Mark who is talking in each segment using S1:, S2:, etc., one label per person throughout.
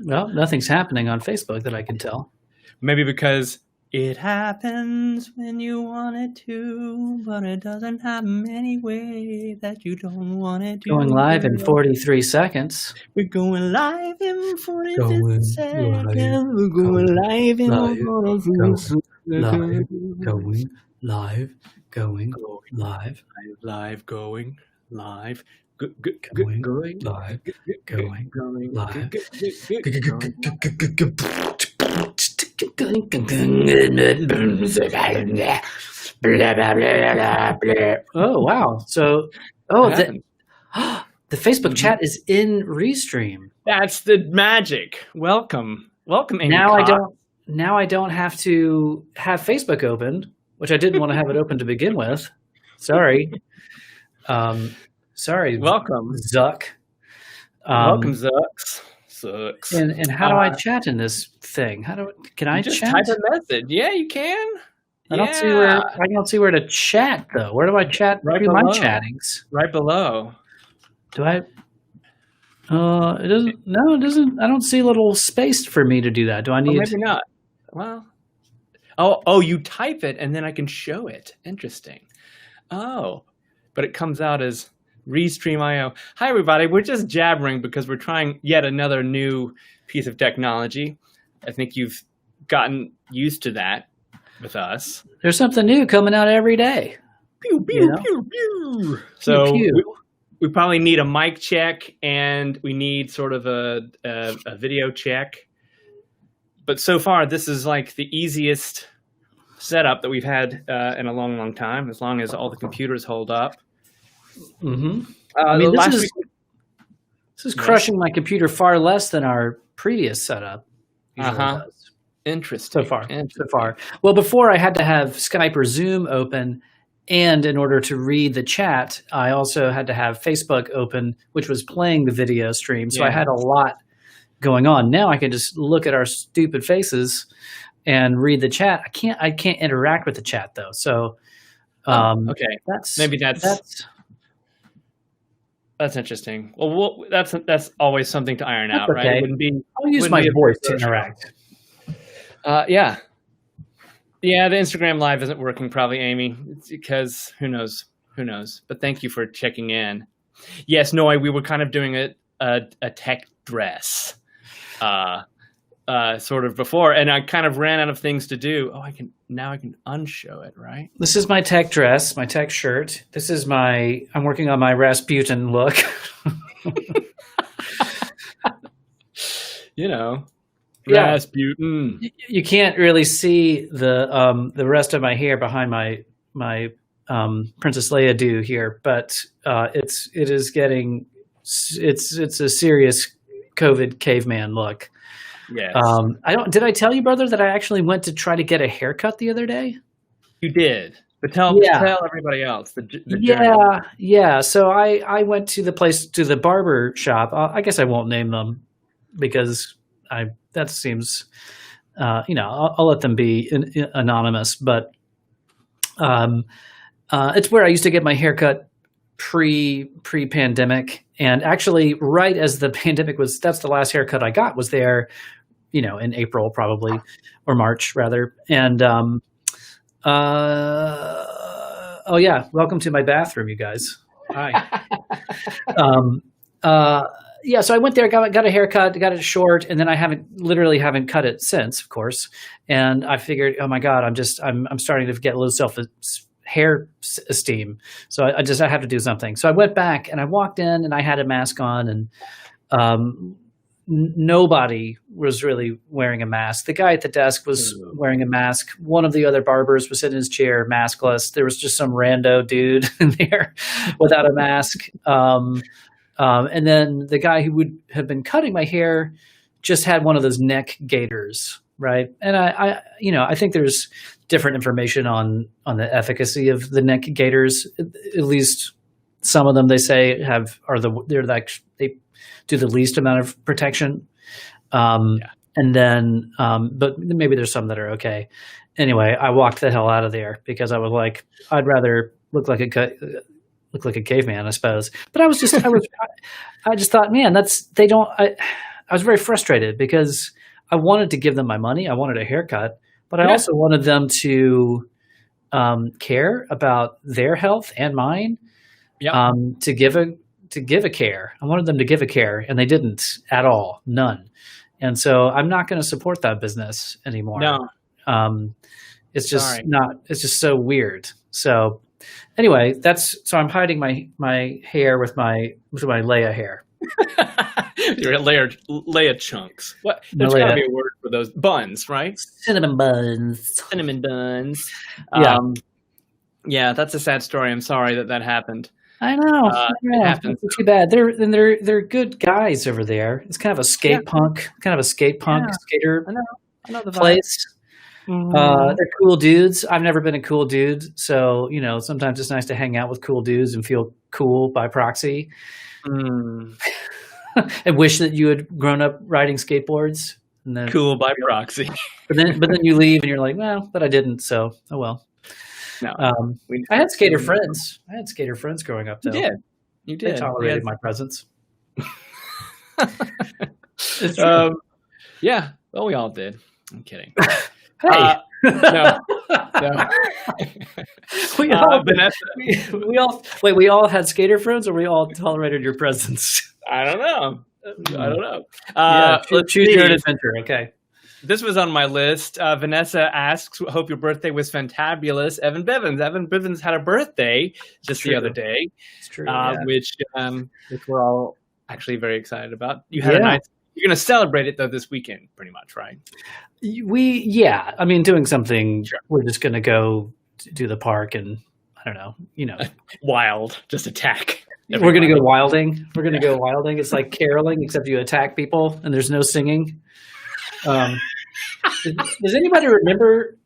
S1: Well, nothing's happening on Facebook that I can tell.
S2: Maybe because it happens when you want it to, but it doesn't happen anyway that you don't want it
S1: Going
S2: to,
S1: live in
S2: girl.
S1: 43 seconds.
S2: We're going live in 45
S1: Going live,
S2: seconds. We're going
S1: going
S2: live in
S1: live,
S2: 45
S1: going live,
S2: seconds.
S1: going live, going
S2: Going
S1: live,
S2: live, going live,
S1: going
S2: going,
S1: live,
S2: going,
S1: going live.
S2: going.
S1: Oh, wow. So,
S2: What
S1: oh,
S2: happened?
S1: the Facebook chat is in Restream.
S2: That's the magic. Welcome, Amy
S1: Now I
S2: Cox.
S1: don't have to have Facebook open, which I didn't want to have it open to begin with. Sorry. Sorry,
S2: Welcome,
S1: Zuck.
S2: welcome, Zucks. Sucks.
S1: And how do I chat in this thing? Can I
S2: Just
S1: chat?
S2: type a message. Yeah, you can.
S1: I don't see where to chat though. Where do I chat?
S2: Right
S1: Do my
S2: below.
S1: chattings?
S2: Right below.
S1: Do I? It doesn't. No, it doesn't. I don't see a little space for me to do that. Do I
S2: Or
S1: need?
S2: maybe not. Well. Oh, you type it and then I can show it. Interesting. Oh, but it comes out as Restream.io. Hi, everybody. We're just jabbering because we're trying yet another new piece of technology. I think you've gotten used to that with us.
S1: There's something new coming out every day.
S2: Pew, pew,
S1: You know?
S2: pew, pew. So
S1: Pew.
S2: we probably need a mic check and we need sort of a video check. But so far, this is like the easiest setup that we've had in a long, long time, as long as all the computers hold up.
S1: Mm-hmm. I mean,
S2: Last
S1: this
S2: week,
S1: is crushing my computer far less than our previous setup usually does.
S2: Interesting.
S1: So far. Well, before I had to have Skype or Zoom open, and in order to read the chat, I also had to have Facebook open, which was playing the video stream. So I had a lot going on. Now I can just look at our stupid faces and read the chat. I can't interact with the chat though. So
S2: okay,
S1: that's
S2: interesting. Well, that's always something to iron out, right?
S1: okay.
S2: It wouldn't be.
S1: I'll use my voice to interact.
S2: Yeah. Yeah, the Instagram Live isn't working probably, Amy. It's because who knows? But thank you for checking in. Yes, no, we were kind of doing a tech dress, sort of before, and I kind of ran out of things to do. Oh, I can unshow it, right?
S1: This is my tech dress, my tech shirt. This is I'm working on my Rasputin look.
S2: Rasputin.
S1: You can't really see the rest of my hair behind my Princess Leia do here, but it's a serious COVID caveman look.
S2: Yes.
S1: Did I tell you, brother, that I actually went to try to get a haircut the other day?
S2: You did, but tell everybody else.
S1: Yeah. So I went to the barber shop. I guess I won't name them because that seems, I'll let them be anonymous. But it's where I used to get my haircut pre-pandemic, and actually, right as the pandemic was, that's the last haircut I got was there, in April probably, or March rather. And oh yeah, welcome to my bathroom, you guys. Hi. Yeah, so I went there, got a haircut, got it short, and then I haven't cut it since, of course. And I figured, oh my God, I'm starting to get a little hair esteem. So I have to do something. So I went back and I walked in and I had a mask on, and nobody was really wearing a mask. The guy at the desk was wearing a mask. One of the other barbers was in his chair, maskless. There was just some rando dude in there without a mask. And then the guy who would have been cutting my hair just had one of those neck gaiters, right? And I think there's different information on the efficacy of the neck gaiters. At least some of them, they say, they do the least amount of protection. And then, but maybe there's some that are okay. Anyway, I walked the hell out of there because I was like, I'd rather look like a caveman, I suppose. But I just thought, man, I was very frustrated because I wanted to give them my money. I wanted a haircut, but I
S2: Yeah.
S1: also wanted them to care about their health and mine.
S2: Yep.
S1: To give a care. I wanted them to give a care, and they didn't at all, none. And so I'm not going to support that business anymore.
S2: No.
S1: It's just
S2: Sorry.
S1: not. It's just so weird. So anyway, so I'm hiding my hair with my Leia hair.
S2: Your Leia chunks. What?
S1: My
S2: There's got to
S1: Leia.
S2: be a word for those buns, right?
S1: Cinnamon buns.
S2: Cinnamon buns.
S1: Yeah.
S2: Yeah, that's a sad story. I'm sorry that happened.
S1: I know.
S2: It happens.
S1: It's too bad. They're good guys over there. It's kind of a skate punk skater
S2: I know the vibe.
S1: place.
S2: Mhm.
S1: They're cool dudes. I've never been a cool dude, so sometimes it's nice to hang out with cool dudes and feel cool by proxy.
S2: Mm.
S1: I wish that you had grown up riding skateboards, and then
S2: Cool by proxy.
S1: but then you leave and you're like, well, but I didn't, so oh well.
S2: No,
S1: I had skater friends. I had skater friends growing up, though.
S2: You
S1: They
S2: did.
S1: tolerated my presence.
S2: Yeah. Well, we all did. I'm kidding.
S1: Hey,
S2: No.
S1: we all
S2: Vanessa.
S1: we all had skater friends, or we all tolerated your presence.
S2: I don't know.
S1: Let's choose
S2: see.
S1: your own adventure. Okay.
S2: This was on my list. Vanessa asks, "Hope your birthday was fantabulous." Evan Bivins had a birthday just the other day,
S1: It's true.
S2: which we're all actually very excited about. You had a nice. You're going to celebrate it though this weekend, pretty much, right?
S1: I mean, doing something. Sure. We're just going to go to the park and I don't know,
S2: wild, just attack.
S1: We're going to go wilding. We're going to go wilding. It's like caroling, except you attack people and there's no singing. Does anybody remember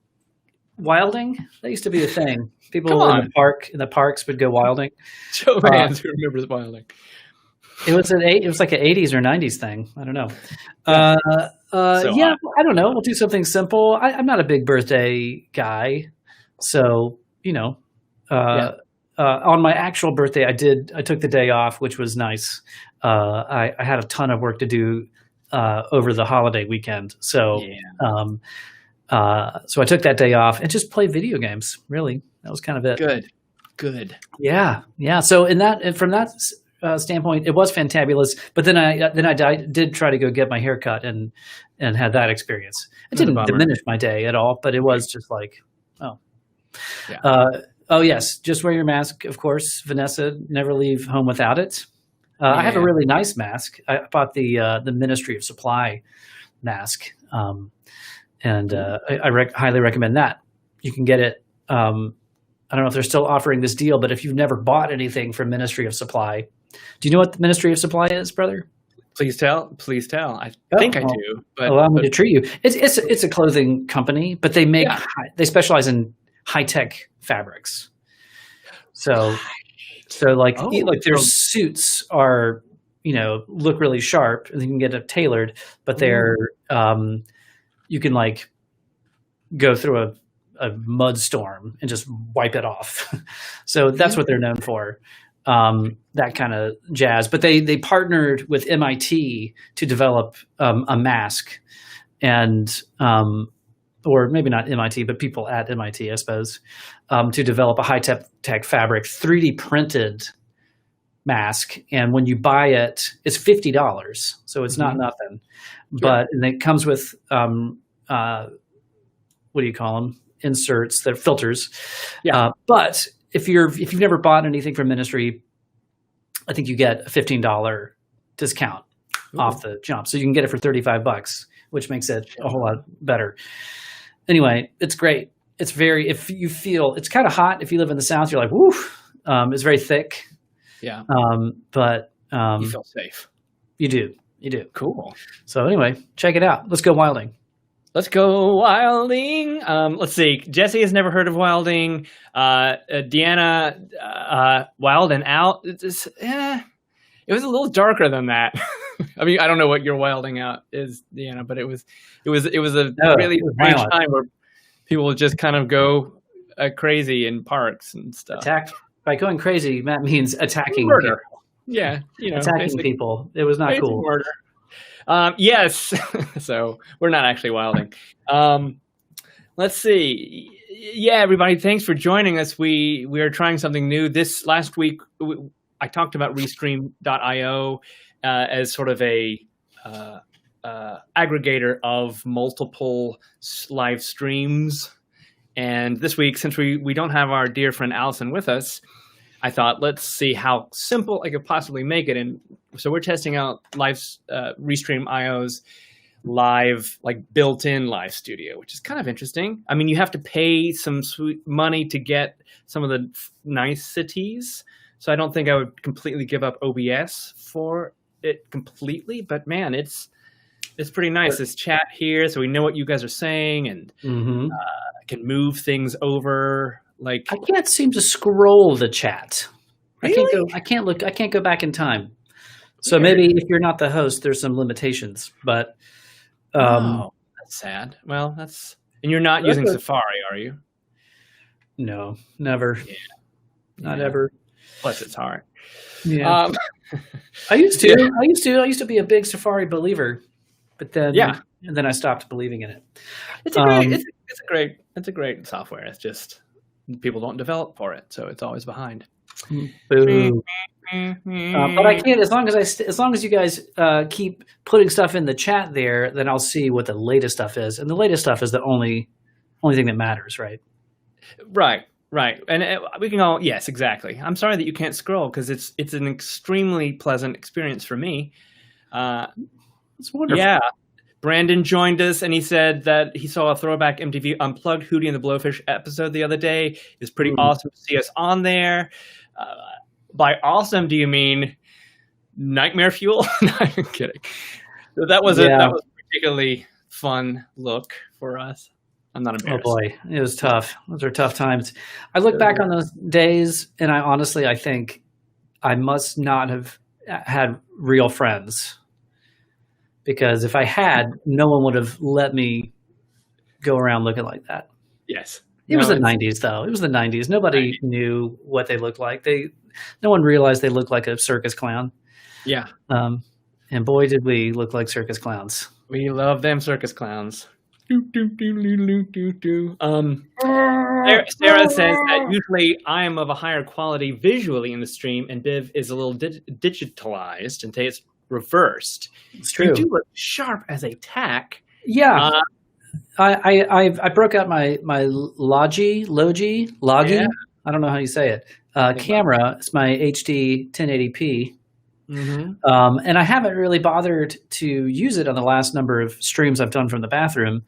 S1: wilding? That used to be a thing. People in the parks would go wilding.
S2: Show of hands who remembers wilding.
S1: It was like an 80s or 90s thing. I don't know. I don't know. We'll do something simple. I'm not a big birthday guy, so on my actual birthday, I took the day off, which was nice. I had a ton of work to do over the holiday weekend, so so I took that day off and just played video games. Really, that was kind of it.
S2: Good.
S1: Yeah. So from that standpoint, it was fantabulous. But then I did try to go get my hair cut and had that experience. It didn't diminish my day at all, but it was just like, oh yes, just wear your mask, of course, Vanessa. Never leave home without it. I have a really nice mask. I bought the Ministry of Supply mask, and I highly recommend that. You can get it. I don't know if they're still offering this deal, but if you've never bought anything from Ministry of Supply, do you know what the Ministry of Supply is, brother?
S2: Please tell. I think I do. But
S1: allow me to treat you. It's a clothing company, but they they specialize in high tech fabrics. So like their suits are look really sharp and you can get it tailored, but they're you can like go through a mud storm and just wipe it off. So that's what they're known for. That kind of jazz. But they partnered with MIT to develop a mask, and or maybe not MIT, but people at MIT, I suppose, to develop a high-tech fabric, 3D printed mask. And when you buy it, it's $50, so it's not nothing. Sure. And it comes with what do you call them? Inserts, they're filters. But if you've never bought anything from Ministry, I think you get a $15 discount off the jump. So you can get it for $35, which makes it a whole lot better. Anyway, it's great. It's if you feel it's kind of hot, if you live in the South, you're like, woo, it's very thick.
S2: Yeah.
S1: But
S2: you feel safe.
S1: You do.
S2: Cool.
S1: So anyway, check it out. Let's go wilding.
S2: Let's go wilding. Let's see. Jesse has never heard of wilding. Deanna, Wild and Out. It was a little darker than that. I mean, I don't know what your wilding out is, Deanna, but it was a really strange time where people would just kind of go crazy in parks and stuff.
S1: By going crazy, Matt means attacking
S2: murder.
S1: People.
S2: Yeah,
S1: attacking people. It was not cool.
S2: Murder. Yes. So we're not actually wilding. Let's see. Yeah, everybody, thanks for joining us. We are trying something new. This last week, I talked about Restream.io as sort of a aggregator of multiple live streams. And this week, since we don't have our dear friend Alison with us, I thought, let's see how simple I could possibly make it. And so we're testing out Restream.io's live, like built-in live studio, which is kind of interesting. I mean, you have to pay some sweet money to get some of the niceties. So I don't think I would completely give up OBS for it completely. But man, it's pretty nice. This chat here, so we know what you guys are saying, and I can move things over. Like,
S1: I can't seem to scroll the chat.
S2: Really?
S1: I can't go back in time. So maybe if you're not the host, there's some limitations. But
S2: that's sad. Well, and you're not using Safari, are you?
S1: No, never.
S2: Yeah.
S1: Not ever.
S2: Plus, it's hard.
S1: Yeah. I used to be a big Safari believer, but then and then I stopped believing in it.
S2: It's a great software. It's just people don't develop for it, so it's always behind.
S1: Boo. But I can't, as long as you guys keep putting stuff in the chat there, then I'll see what the latest stuff is, and the latest stuff is the only thing that matters, right?
S2: Right, and we can all, yes, exactly. I'm sorry that you can't scroll because it's an extremely pleasant experience for me.
S1: It's wonderful.
S2: Yeah. Brandon joined us, and he said that he saw a throwback MTV Unplugged Hootie and the Blowfish episode the other day. It was pretty awesome to see us on there. By awesome, do you mean nightmare fuel? No, I'm kidding. So that was a particularly fun look for us. I'm not embarrassed.
S1: Oh boy, it was tough. Those are tough times. I look back on those days, and I think I must not have had real friends. Because if I had, no one would have let me go around looking like that.
S2: Yes.
S1: It was the 90s, though. It was the 90s. Nobody knew what they looked like. No one realized they looked like a circus clown.
S2: Yeah.
S1: And boy, did we look like circus clowns.
S2: We love them circus clowns. Sarah says that usually I am of a higher quality visually in the stream, and Biv is a little digitalized, and it's reversed.
S1: It's true.
S2: You do look sharp as a tack.
S1: Yeah. I broke out my Logi.
S2: Yeah.
S1: I don't know how you say it. Camera. It's my HD 1080p. And I haven't really bothered to use it on the last number of streams I've done from the bathroom.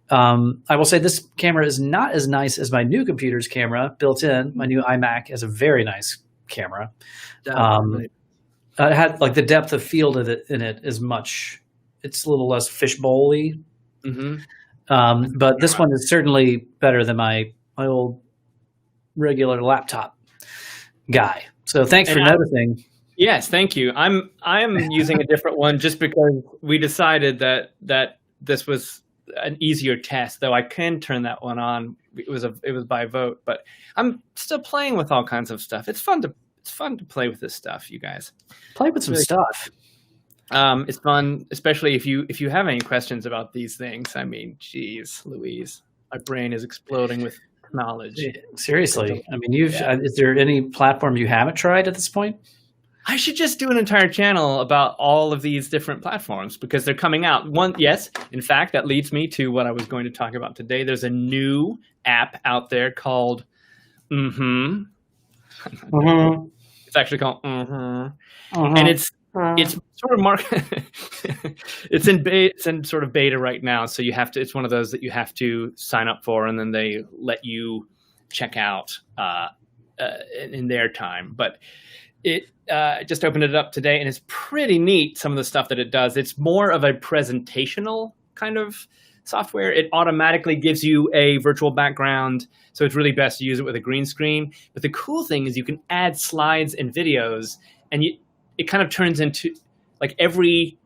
S1: I will say this camera is not as nice as my new computer's camera built in. My new iMac has a very nice camera. It had like the depth of field in it is much. It's a little less fishbowl-y. But this one is certainly better than my old regular laptop guy. So thanks for noticing.
S2: Yes, thank you. I'm using a different one just because we decided that this was an easier test. Though I can turn that one on. It was by vote, but I'm still playing with all kinds of stuff. It's fun to play with this stuff, you guys.
S1: Play with some stuff.
S2: It's fun, especially if you have any questions about these things. I mean, geez, Louise, my brain is exploding with knowledge.
S1: Seriously, I mean, is there any platform you haven't tried at this point?
S2: I should just do an entire channel about all of these different platforms because they're coming out. Yes, in fact, that leads me to what I was going to talk about today. There's a new app out there called It's actually called and it's sort of it's in sort of beta right now. So you have to. It's one of those that you have to sign up for, and then they let you check out in their time. But it just opened it up today, and it's pretty neat. Some of the stuff that it does. It's more of a presentational kind of software. It automatically gives you a virtual background, so it's really best to use it with a green screen. But the cool thing is you can add slides and videos, and it kind of turns into like every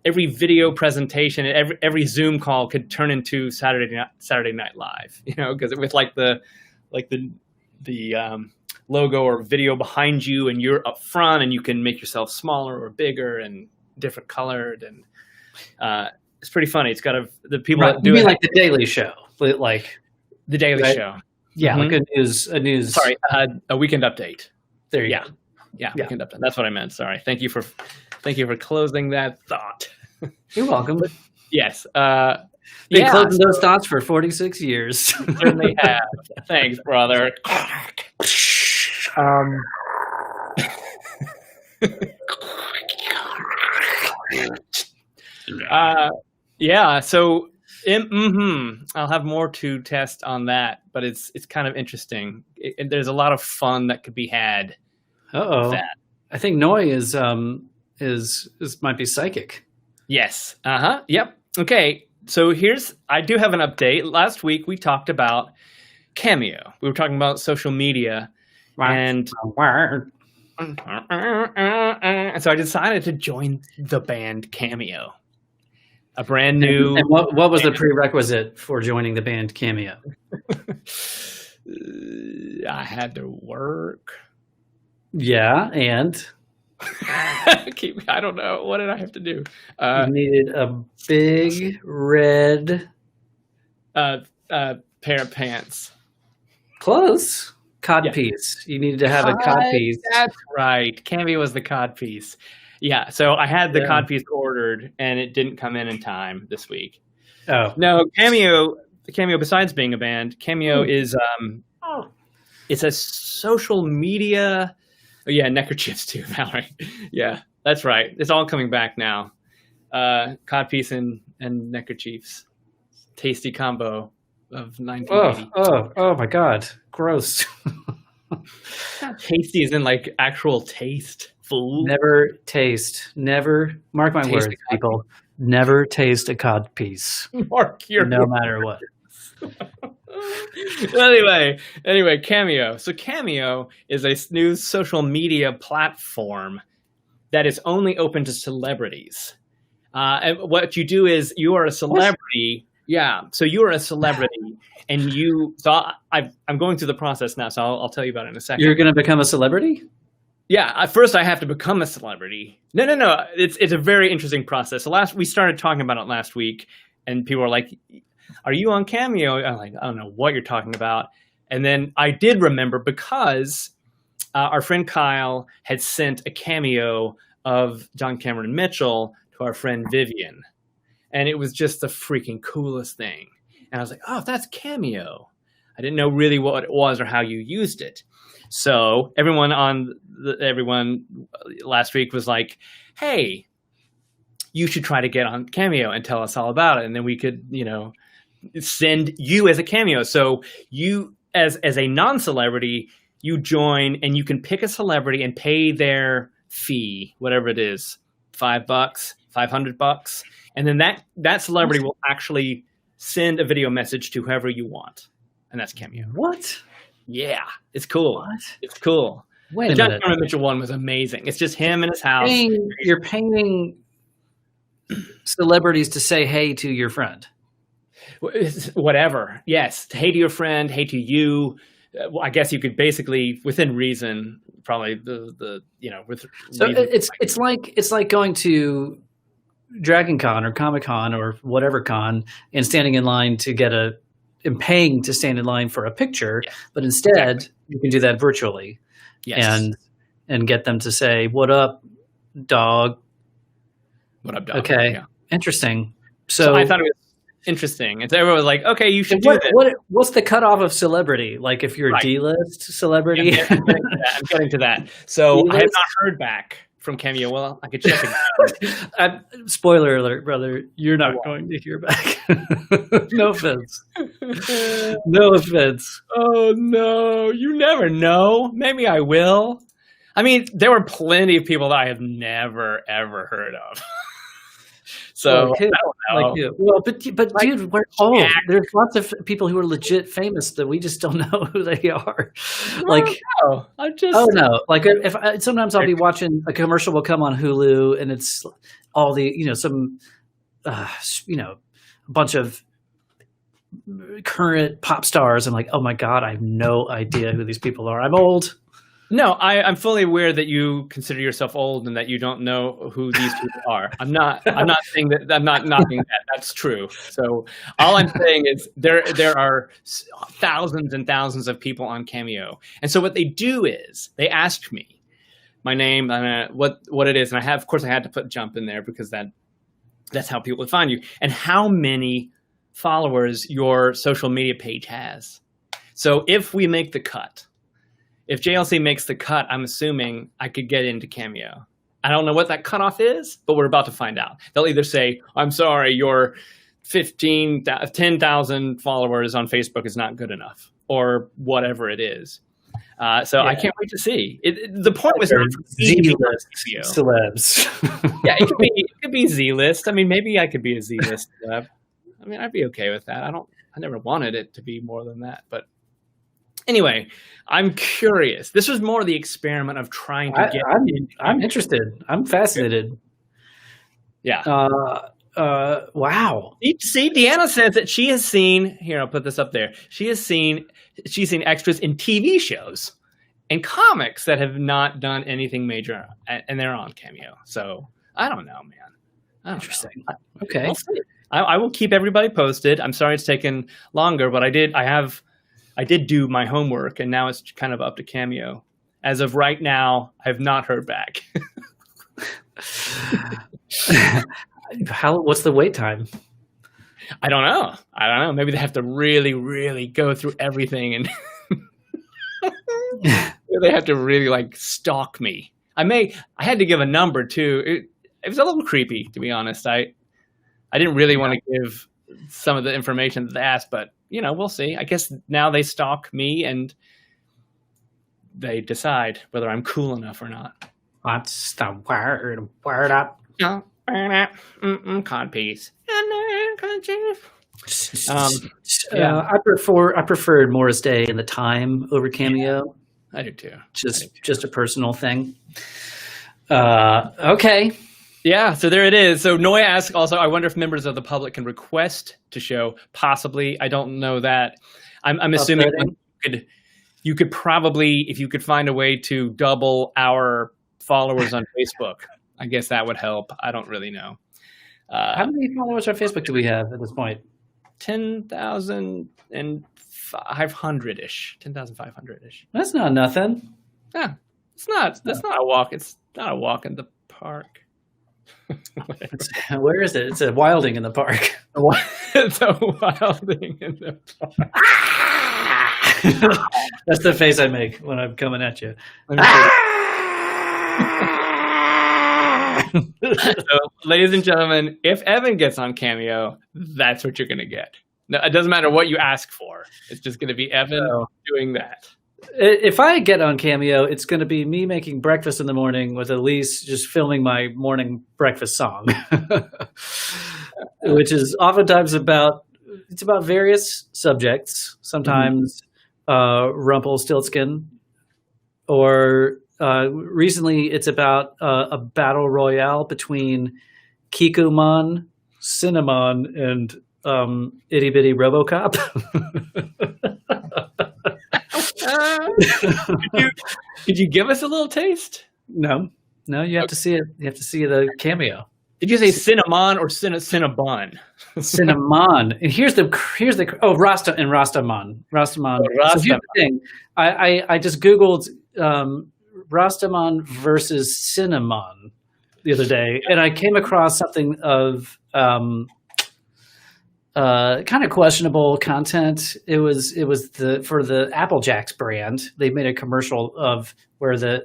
S2: video presentation, every Zoom call could turn into Saturday Night Live, because with like the logo or video behind you, and you're up front, and you can make yourself smaller or bigger and different colored, and It's pretty funny. It's got the people
S1: Right.
S2: that
S1: You
S2: do
S1: mean
S2: it,
S1: like the Daily Show, like
S2: the Daily
S1: right?
S2: Show.
S1: Yeah,
S2: Mhm.
S1: like a news.
S2: Sorry, a weekend update.
S1: There you
S2: Yeah.
S1: go.
S2: Yeah,
S1: Yeah.
S2: weekend update. That's what I meant. Sorry. Thank you for closing that thought.
S1: You're welcome.
S2: Yes.
S1: Been
S2: Yeah,
S1: closing those thoughts for 46 years.
S2: certainly have. Thanks, brother. Um, yeah. So, I'll have more to test on that, but it's kind of interesting. There's a lot of fun that could be had.
S1: Uh-oh.
S2: That.
S1: I think Noi is might be psychic.
S2: Yes. Yep. Okay. So I do have an update. Last week we talked about Cameo. We were talking about social media, and so I decided to join the band Cameo. A brand new.
S1: And what was the prerequisite for joining the band Cameo?
S2: I had to work.
S1: Yeah, and
S2: I don't know. What did I have to do?
S1: you needed a big red
S2: pair of pants.
S1: close codpiece. You needed to have a codpiece.
S2: That's right. Cameo was the codpiece. Yeah. So I had the codpiece ordered, and it didn't come in time this week.
S1: Oh
S2: no, Cameo. Besides being a band, Cameo is it's a social media. Oh, yeah, neckerchiefs too, Valerie. Yeah, that's right. It's all coming back now. Codpiece and neckerchiefs. Tasty combo of 1980.
S1: Oh my God. Gross.
S2: Tasty is in like actual taste. Fool.
S1: Never, mark my words, people, never taste a codpiece.
S2: Mark your
S1: no
S2: words.
S1: matter what.
S2: Anyway, Cameo. So Cameo is a new social media platform that is only open to celebrities. And what you do is you are a celebrity. Yeah. So you are a celebrity, and I'm going through the process now. So I'll tell you about it in a second.
S1: You're going to become a celebrity?
S2: Yeah. At first, I have to become a celebrity. No. It's a very interesting process. So we started talking about it last week, and people were like, "Are you on Cameo?" I'm like, "I don't know what you're talking about." And then I did remember because our friend Kyle had sent a cameo of John Cameron Mitchell to our friend Vivian. And it was just the freaking coolest thing. And I was like, oh, that's Cameo. I didn't know really what it was or how you used it. So everyone last week was like, hey, you should try to get on Cameo and tell us all about it. And then we could, send you as a cameo. So you, as a non-celebrity, you join and you can pick a celebrity and pay their fee, whatever it is, $5, $500. And then that celebrity will actually send a video message to whoever you want. And that's Cameo.
S1: What?
S2: Yeah, it's cool.
S1: What?
S2: It's cool.
S1: Wait
S2: the
S1: a
S2: John
S1: minute.
S2: Cameron Mitchell one was amazing. It's just him in his house.
S1: You're paying celebrities to say hey to your friend.
S2: Whatever. Yes. Hey to your friend. Hey to you. Well, I guess you could basically, within reason, probably with.
S1: So
S2: reason.
S1: it's like going to Dragon Con or Comic Con or whatever con and standing in line and paying to stand in line for a picture, but instead you can do that virtually.
S2: Yes.
S1: And get them to say, "What up, dog?"
S2: What up, dog?
S1: Okay.
S2: Yeah.
S1: Interesting.
S2: So I thought it was interesting. And so everyone was like, okay, you should do this.
S1: What's the cutoff of celebrity? Like if you're a D-list celebrity?
S2: I'm getting to that. So D-list? I have not heard back from Cameo. Well, I could check again.
S1: Spoiler alert, brother. You're not going to hear back. No offense. No offense.
S2: Oh, no. You never know. Maybe I will. I mean, there were plenty of people that I have never, ever heard of. So I don't know.
S1: Like you. Well, but dude, we're old. There's lots of people who are legit famous that we just don't know who they are. Like,
S2: oh no,
S1: like if sometimes I'll be watching a commercial will come on Hulu and it's all the a bunch of current pop stars. I'm like, oh my god, I have no idea who these people are. I'm old.
S2: No, I'm fully aware that you consider yourself old and that you don't know who these people are. I'm not saying that. I'm not knocking that. That's true. So all I'm saying is there are thousands and thousands of people on Cameo, and so what they do is they ask me my name, what it is, and of course I had to put Jump in there because that's how people would find you, and how many followers your social media page has. So if we make the cut. If JLC makes the cut, I'm assuming I could get into Cameo. I don't know what that cutoff is, but we're about to find out. They'll either say, I'm sorry, your 10,000 followers on Facebook is not good enough, or whatever it is. So I can't wait to see. The point was not
S1: Z-list celebs.
S2: Yeah, it could be Z-list. I mean, maybe I could be a Z-list celeb. I mean, I'd be okay with that. I never wanted it to be more than that, but anyway, I'm curious. This was more the experiment of trying to get.
S1: I'm interested. I'm fascinated.
S2: Yeah.
S1: Wow.
S2: See, Deanna says that she has seen. Here, I'll put this up there. She's seen extras in TV shows and comics that have not done anything major, and they're on Cameo. So I don't know, man.
S1: Interesting. Okay.
S2: We'll see. I will keep everybody posted. I'm sorry it's taken longer, but I did do my homework, and now it's kind of up to Cameo. As of right now, I have not heard back.
S1: What's the wait time?
S2: I don't know. Maybe they have to really, really go through everything, and they have to really like stalk me. I had to give a number too. It was a little creepy, to be honest. I didn't really want to give some of the information that they asked, but we'll see. I guess now they stalk me and they decide whether I'm cool enough or not.
S1: That's the word. Word up.
S2: Codpiece.
S1: I preferred Morris Day and the Time over Cameo.
S2: I do too.
S1: Just a personal thing. Okay.
S2: Yeah, so there it is. So Noya asks also, I wonder if members of the public can request to show. Possibly. I don't know that. I'm assuming you could probably, if you could find a way to double our followers on Facebook, I guess that would help. I don't really know.
S1: How many followers on Facebook do we have at this point?
S2: 10,500-ish. 10,500-ish.
S1: That's not nothing.
S2: Yeah, that's not a walk. It's not a walk in the park.
S1: Where is it? It's a wilding in the park.
S2: It's a wilding in the park.
S1: That's the face I make when I'm coming at you.
S2: So, ladies and gentlemen, if Evan gets on Cameo, that's what you're going to get. No, it doesn't matter what you ask for. It's just going to be Evan doing that.
S1: If I get on Cameo, it's going to be me making breakfast in the morning with Elise just filming my morning breakfast song, which is oftentimes about various subjects. Sometimes Rumpelstiltskin, or recently it's about a battle royale between Kikumon, Cinnamon, and Itty Bitty RoboCop.
S2: Could you give us a little taste?
S1: No, you have to see it. You have to see the Cameo.
S2: Did you say Cinnamon or Cinnabon?
S1: Cinnamon. And here's the Rastamon. Rastamon. So here's the thing. I just Googled Rastamon versus Cinnamon the other day, and I came across something of kind of questionable content. It was for the Apple Jacks brand. They made a commercial of where they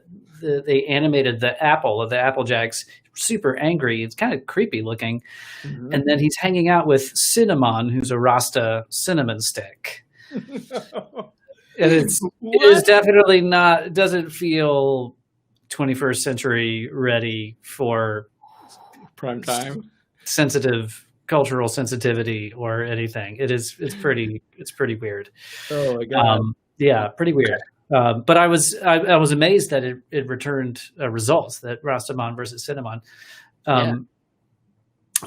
S1: animated the apple of the Apple Jacks, super angry. It's kind of creepy looking, and then he's hanging out with Cinnamon, who's a Rasta cinnamon stick. And it is definitely not. It doesn't feel 21st century ready for
S2: prime time.
S1: Sensitive. Cultural sensitivity or anything. It's pretty weird. Oh my god. Yeah, pretty weird. But I was amazed that it returned results, that Rastamon versus Cinnamon.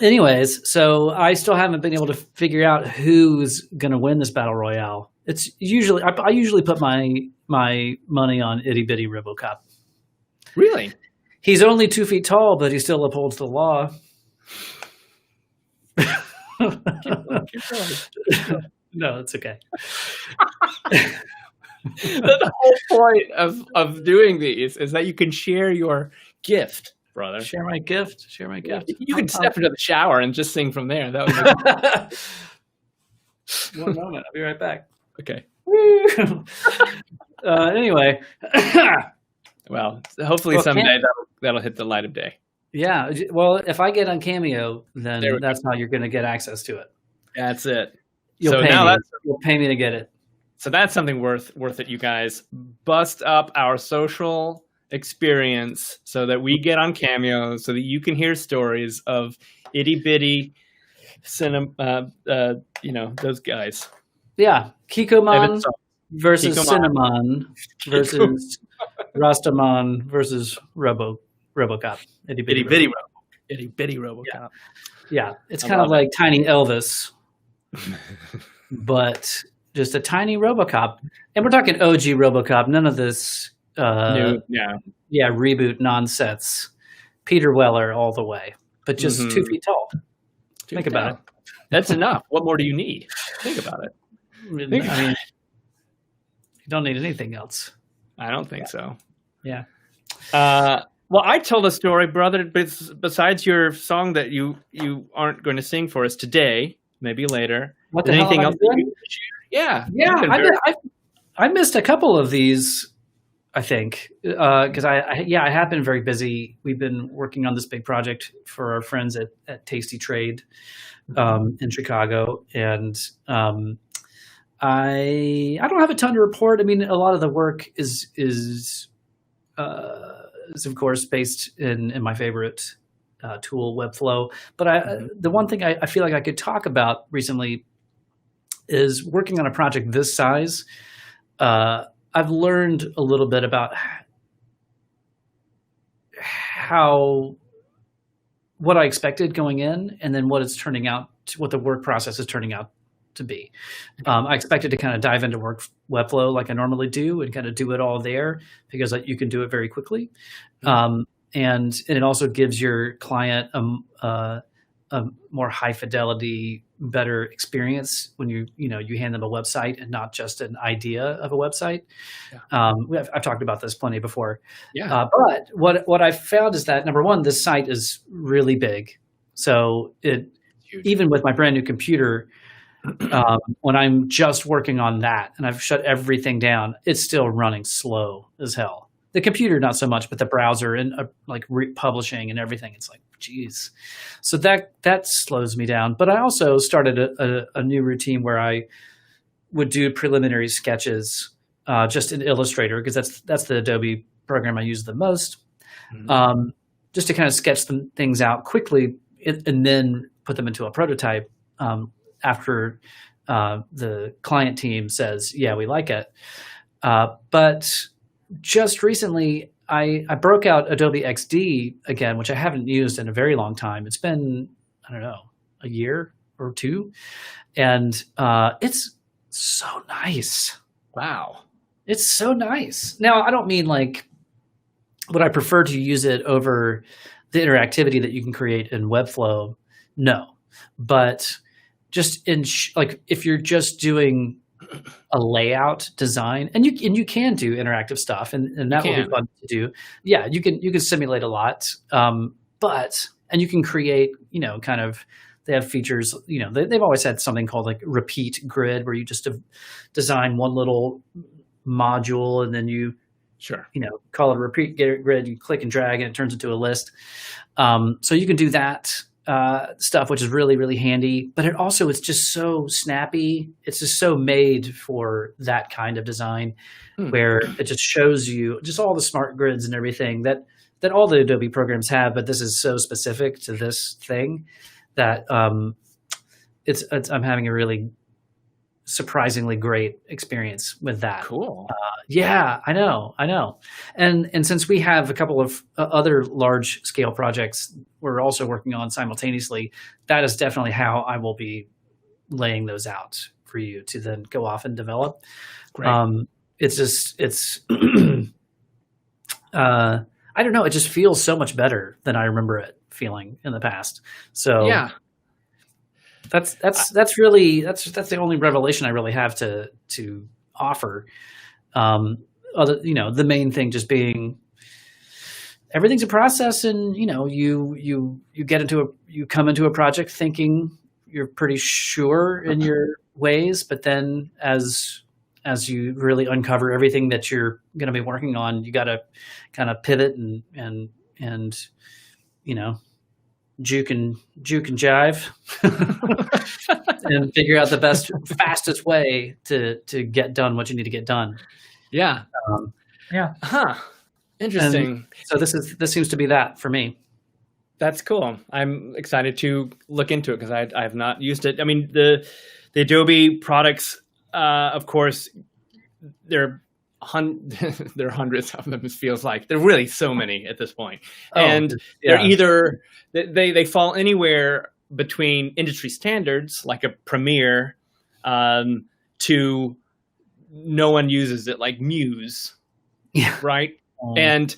S1: Anyways, so I still haven't been able to figure out who's going to win this battle royale. It's usually I usually put my money on Itty Bitty RoboCop.
S2: Really?
S1: He's only 2 feet tall, but he still upholds the law.
S2: Keep going.
S1: No, it's okay.
S2: The whole point of doing these is that you can share your gift, brother.
S1: Share my gift.
S2: You can step into the shower and just sing from there. That was
S1: One moment. I'll be right back.
S2: okay.
S1: Anyway.
S2: Well, hopefully someday that'll hit the light of day.
S1: Yeah. Well, if I get on Cameo, then
S2: There we
S1: that's how you're going to get access to it.
S2: That's it.
S1: You'll pay me to get it.
S2: So that's something worth it, you guys. Bust up our social experience so that we get on Cameo, so that you can hear stories of itty bitty cinema. Those guys.
S1: Yeah, Kikomon versus Cinnamon versus Rastaman versus RoboCop. Itty bitty
S2: RoboCop.
S1: Yeah, it's kind of like Tiny Elvis, but just a tiny RoboCop. And we're talking OG RoboCop. None of this reboot nonsense. Peter Weller all the way, but just 2 feet tall. Think about it.
S2: That's enough. What more do you need? Think about it.
S1: I mean, you don't need anything else.
S2: I don't think so.
S1: Yeah.
S2: Well, I told a story, brother, besides your song that you aren't going to sing for us today, maybe later.
S1: What the hell? Anything else?
S2: Yeah.
S1: I missed a couple of these, I think, because I have been very busy. We've been working on this big project for our friends at Tasty Trade in Chicago, and I don't have a ton to report. I mean, a lot of the work is of course based in my favorite tool, Webflow. But the one thing I feel like I could talk about recently is working on a project this size. I've learned a little bit about what I expected going in, and then what the work process is turning out to be. I expected to kind of dive into Webflow like I normally do and kind of do it all there because you can do it very quickly. And it also gives your client a more high fidelity, better experience when you hand them a website and not just an idea of a website. Yeah. I've talked about this plenty before. Yeah. But what I found is that, number one, this site is really big. So even with my brand new computer, when I'm just working on that and I've shut everything down, it's still running slow as hell. The computer, not so much, but the browser and publishing and everything, it's like, geez. So that slows me down. But I also started a new routine where I would do preliminary sketches just in Illustrator, because that's the Adobe program I use the most, just to kind of sketch things out quickly and then put them into a prototype after the client team says, yeah, we like it. But just recently, I broke out Adobe XD again, which I haven't used in a very long time. It's been, I don't know, a year or two. And it's so nice.
S2: Wow.
S1: It's so nice. Now, I don't mean would I prefer to use it over the interactivity that you can create in Webflow? No. But just if you're just doing a layout design, and you can do interactive stuff, and that will be fun to do. Yeah, you can simulate a lot, and you can create, kind of, they have features, they've always had something called repeat grid, where you just design one little module and then you call it a repeat grid, you click and drag and it turns into a list. So you can do that stuff, which is really, really handy, but it's just so snappy. It's just so made for that kind of design, where it just shows you just all the smart grids and everything that all the Adobe programs have, but this is so specific to this thing that I'm having a really surprisingly great experience with that.
S2: Cool.
S1: Yeah, I know. And since we have a couple of other large scale projects we're also working on simultaneously, that is definitely how I will be laying those out for you to then go off and develop.
S2: Great.
S1: It's I don't know. It just feels so much better than I remember it feeling in the past. So
S2: Yeah.
S1: that's really that's the only revelation I really have to offer. Other, the main thing just being everything's a process, and you come into a project thinking you're pretty sure in your ways, but then as you really uncover everything that you're going to be working on, you got to kind of pivot and juke and jive and figure out the best, fastest way to get done what you need to get done.
S2: Yeah.
S1: Yeah.
S2: Huh. Interesting.
S1: And so this seems to be that for me.
S2: That's cool. I'm excited to look into it because I have not used it. I mean, the Adobe products, of course, there are hundreds of them. It feels like there are really so many at this point, and they're either they fall anywhere between industry standards like a Premiere to no one uses it like Muse, right? And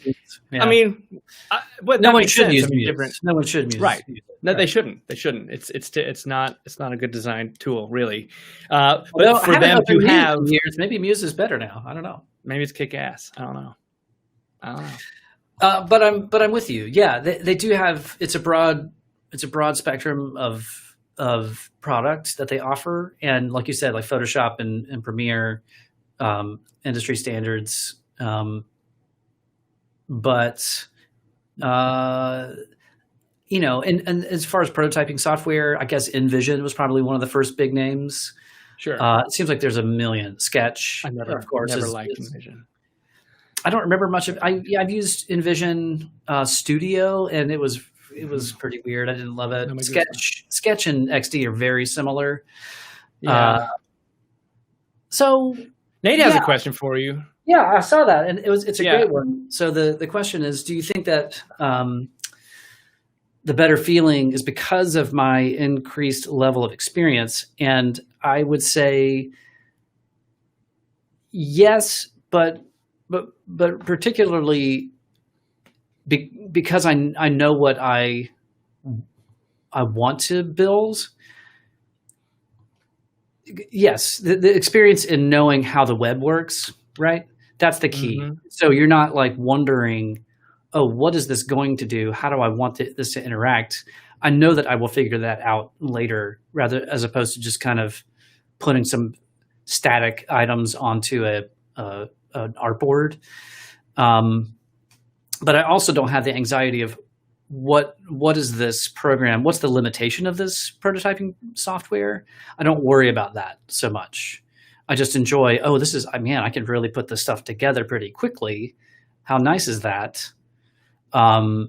S2: I mean,
S1: no one should use Muse. No one should use
S2: right. No, they shouldn't. They shouldn't. It's not a good design tool, really. But for them to have
S1: years, maybe Muse is better now. I don't know.
S2: Maybe it's kick ass. I don't know.
S1: But I'm with you. Yeah, they do have. It's a broad spectrum of products that they offer, and like you said, like Photoshop and Premiere, industry standards. But and as far as prototyping software, I guess InVision was probably one of the first big names.
S2: Sure.
S1: It seems like there's a million. Sketch,
S2: of course, never liked InVision.
S1: I don't remember much of. I've used InVision Studio, and it was pretty weird. I didn't love it. Sketch and XD are very similar.
S2: Yeah.
S1: So
S2: Nate has a question for you.
S1: Yeah, I saw that, and it's a great one. So the question is, do you think that the better feeling is because of my increased level of experience? And I would say yes, but particularly because I know what I want to build. Yes, the experience in knowing how the web works, right? That's the key. Mm-hmm. So you're not like wondering, oh, what is this going to do? How do I want this to interact? I know that I will figure that out later, rather as opposed to just kind of putting some static items onto an artboard. But I also don't have the anxiety of what is this program? What's the limitation of this prototyping software? I don't worry about that so much. I just enjoy, I can really put this stuff together pretty quickly. How nice is that? And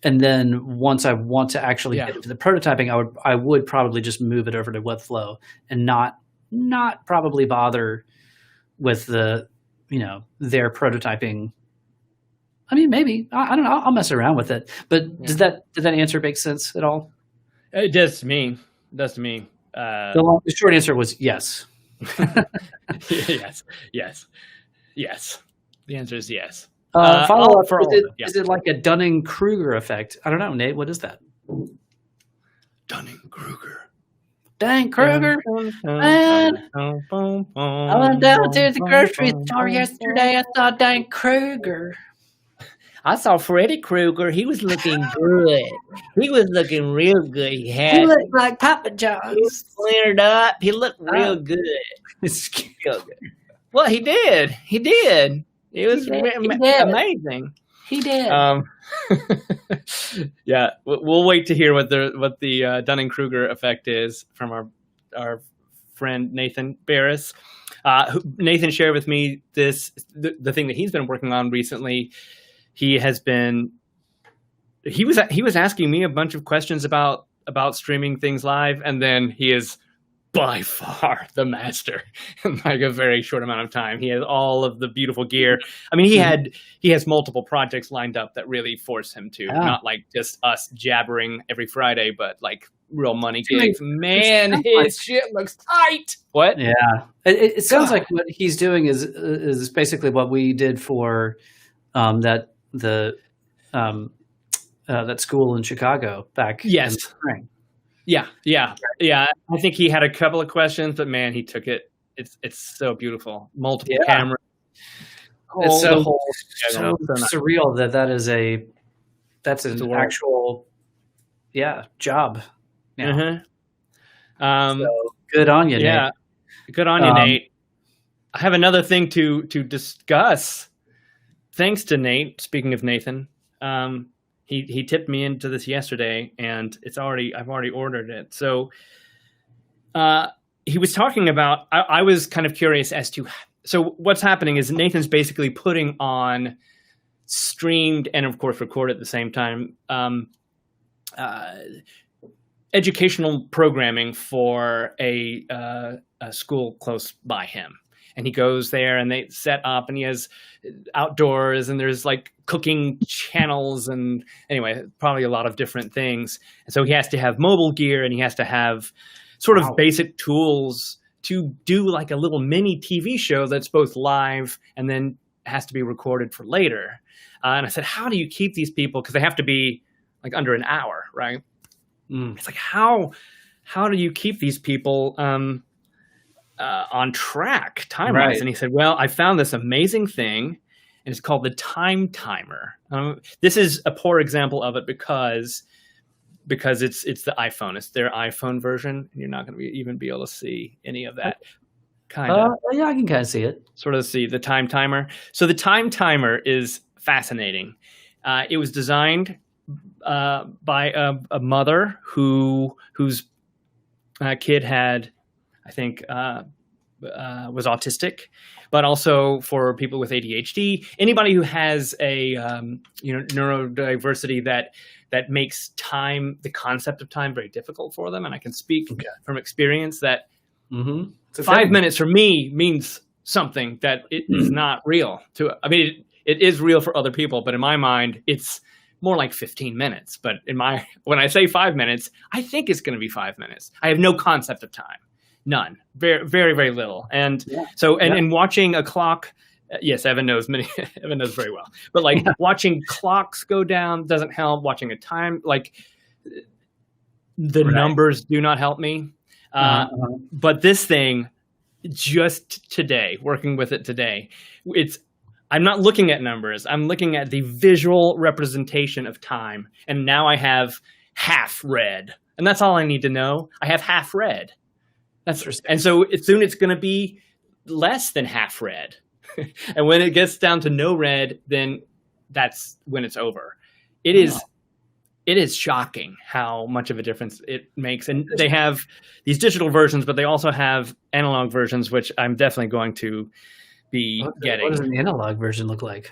S1: then once I want to actually get into the prototyping, I would probably just move it over to Webflow and not probably bother with their prototyping. I mean, maybe, I don't know. I'll mess around with it. But does that answer make sense at all?
S2: It does to me.
S1: The short answer was yes.
S2: Yes. The answer is yes.
S1: Follow up. Is it like a Dunning-Kruger effect? I don't know, Nate. What is that?
S2: Dunning-Kruger.
S1: Man, I went down to the grocery store yesterday. I saw Dunning-Kruger.
S3: I saw Freddy Krueger. He was looking good. He was looking real good.
S1: He looked like Papa John's.
S3: He was flared up. He looked real good. Real good. Well, he did. It was amazing.
S1: He did.
S2: Yeah, we'll wait to hear what the Dunning-Kruger effect is from our friend Nathan Barris. Nathan shared with me the thing that he's been working on recently. He was asking me a bunch of questions about streaming things live, and then he is by far the master in like a very short amount of time. He has all of the beautiful gear. I mean, he has multiple projects lined up that really force him to not like just us jabbering every Friday, but like real money gigs. Man, his shit looks tight. What?
S1: Yeah, it sounds like what he's doing is basically what we did for that school in Chicago back in the spring.
S2: Yeah. I think he had a couple of questions, but man, he took it. It's so beautiful. Multiple cameras.
S1: It's so surreal that's an actual job. Yeah. So good on you, Nate.
S2: Good on you, Nate. I have another thing to discuss. Thanks to Nate. Speaking of Nathan, he tipped me into this yesterday, and I've already ordered it. So he was talking about. I was kind of curious as to. So what's happening is Nathan's basically putting on streamed and of course recorded at the same time educational programming for a school close by him. And he goes there and they set up and he has outdoors and there's like cooking channels and anyway, probably a lot of different things. And so he has to have mobile gear and he has to have sort of basic tools to do like a little mini TV show that's both live and then has to be recorded for later. And I said, how do you keep these people? Because they have to be like under an hour, right? It's like, how do you keep these people on track time-wise? Right. And he said, well, I found this amazing thing, and it's called the time timer. This is a poor example of it because it's the iPhone. It's their iPhone version, and you're not going to even be able to see any of that.
S1: Yeah, I can kind of see it.
S2: Sort of see the time timer. So the time timer is fascinating. It was designed by a mother whose kid had, I think, was autistic, but also for people with ADHD, anybody who has a neurodiversity that makes time, the concept of time, very difficult for them. And I can speak from experience that 5 minutes for me means something that it is not real to. I mean, it is real for other people, but in my mind, it's more like 15 minutes. But when I say 5 minutes, I think it's going to be 5 minutes. I have no concept of time. None. Very, very, very little. And and watching a clock, yes, Evan knows Evan knows very well. But like watching clocks go down doesn't help. Watching a time, like the numbers do not help me. But this thing, just today, working with it today, I'm not looking at numbers. I'm looking at the visual representation of time. And now I have half read. And that's all I need to know. I have half read. And so soon it's going to be less than half read. And when it gets down to no read, then that's when it's over. It is shocking how much of a difference it makes. And they have these digital versions, but they also have analog versions, which I'm definitely going to be getting.
S1: What does an analog version look like?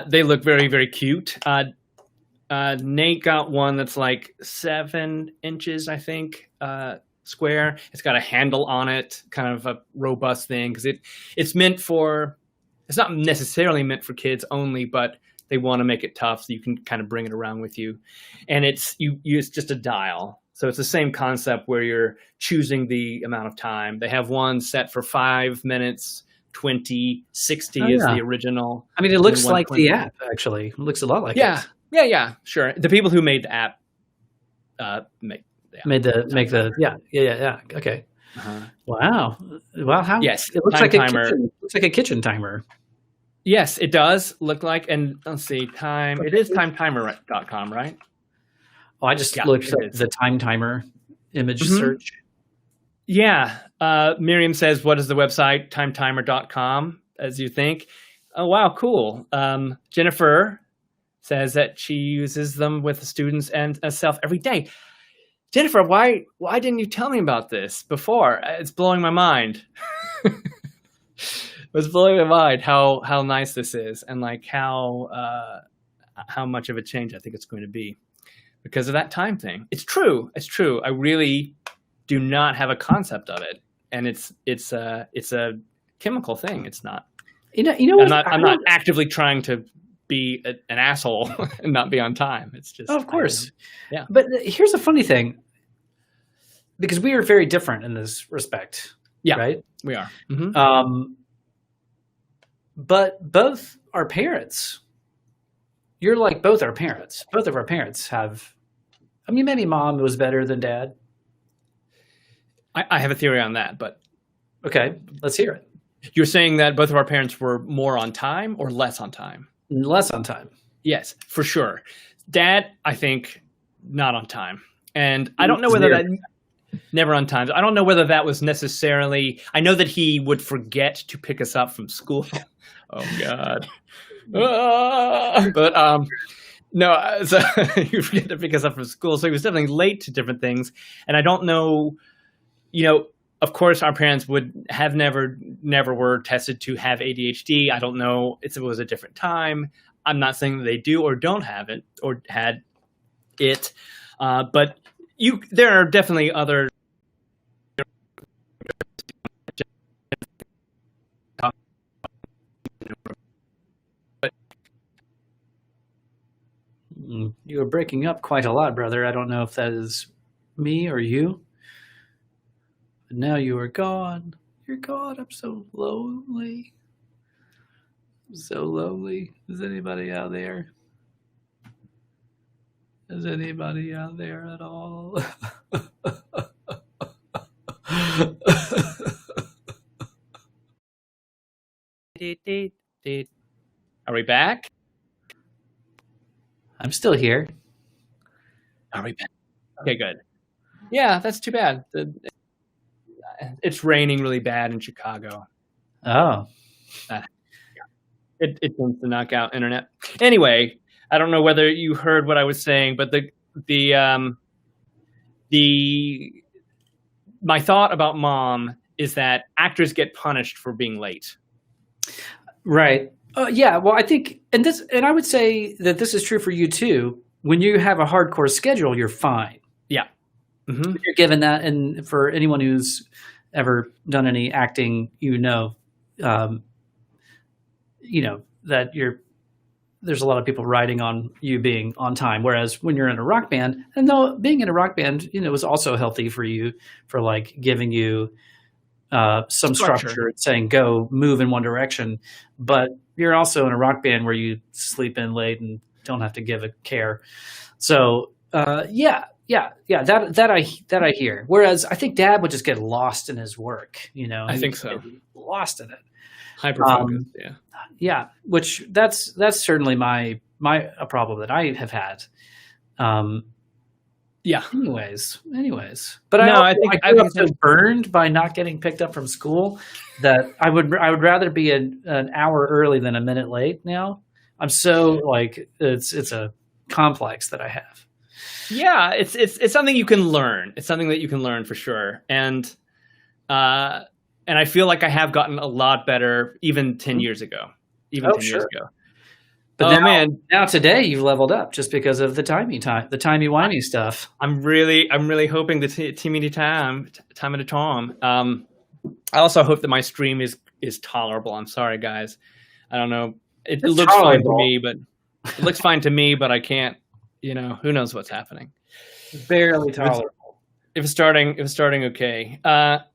S2: They look very, very cute. Nate got one that's like 7 inches, I think, square. It's got a handle on it, kind of a robust thing, because it's not necessarily meant for kids only, but they want to make it tough so you can kind of bring it around with you. And it's just a dial. So it's the same concept where you're choosing the amount of time. They have one set for 5 minutes, 20, 60 is the original.
S1: I mean, it looks like the app, actually. It looks a lot like it.
S2: Yeah, sure. The people who made the app
S1: Okay. Wow. How?
S2: Yes.
S1: It looks like timer. Looks like a kitchen timer.
S2: Yes, it does look like. And let's see, time. It is timetimer.com, right?
S1: Oh, I just looked at the time timer image search.
S2: Yeah. Miriam says, what is the website? Timetimer.com, as you think. Oh, wow, cool. Jennifer says that she uses them with the students and herself every day. Jennifer, why didn't you tell me about this before? It's blowing my mind. It's blowing my mind how nice this is, and like how much of a change I think it's going to be because of that time thing. It's true. I really do not have a concept of it, and it's a chemical thing. It's not.
S1: You know.
S2: I'm not actively trying to be an asshole and not be on time. It's just.
S1: Oh, of course.
S2: Yeah.
S1: But here's a funny thing. because we are very different in this respect.
S2: Yeah,
S1: right.
S2: We are. Mm-hmm.
S1: But both our parents, you're like both our parents. Both of our parents have. I mean, maybe mom was better than dad.
S2: I have a theory on that, but
S1: okay, let's hear it.
S2: You're saying that both of our parents were more on time or less on time?
S1: Less on time.
S2: Yes, for sure. Dad, I think, not on time. And I don't know whether that never on time. I don't know whether that was necessarily. I know that he would forget to pick us up from school. Oh God. But no, so he forget to pick us up from school. So he was definitely late to different things. And I don't know, of course our parents would have never were tested to have ADHD. I don't know if it was a different time. I'm not saying that they do or don't have it or had it. But there are definitely other.
S1: You are breaking up quite a lot, brother. I don't know if that is me or you. But now you are gone. You're gone. I'm so lonely. I'm so lonely. Is anybody out there? Is anybody out there at all?
S2: Are we back?
S1: I'm still here.
S2: Are we back? Okay, good. Yeah, that's too bad. It's raining really bad in Chicago.
S1: Oh.
S2: It tends to knock out internet. Anyway, I don't know whether you heard what I was saying, but my thought about Mom is that actors get punished for being late.
S1: Right. Yeah. Well, I think, and I would say that this is true for you too. When you have a hardcore schedule, you're fine.
S2: Yeah. Mm-hmm.
S1: You're given that, and for anyone who's ever done any acting, that there's a lot of people riding on you being on time. Whereas when you're in a rock band, and though being in a rock band, was also healthy for you, for like giving you some structure, saying go move in one direction. But you're also in a rock band where you sleep in late and don't have to give a care. So that I hear. Whereas I think Dad would just get lost in his work.
S2: I think so.
S1: Lost in it.
S2: Hyper focused.
S1: Yeah, which that's certainly a problem that I have had.
S2: Yeah.
S1: Anyways, but I think I was so burned by not getting picked up from school that I would rather be an hour early than a minute late. Now I'm so it's a complex that I have.
S2: Yeah, it's something you can learn. It's something that you can learn for sure, and I feel like I have gotten a lot better even 10 years ago. Years ago.
S1: But now today you've leveled up just because of the timey-wimey stuff.
S2: I'm really hoping the time at a time. I also hope that my stream is tolerable. I'm sorry, guys. I don't know. It looks fine to me, but I can't. Who knows what's happening?
S1: Barely tolerable.
S2: It was starting okay.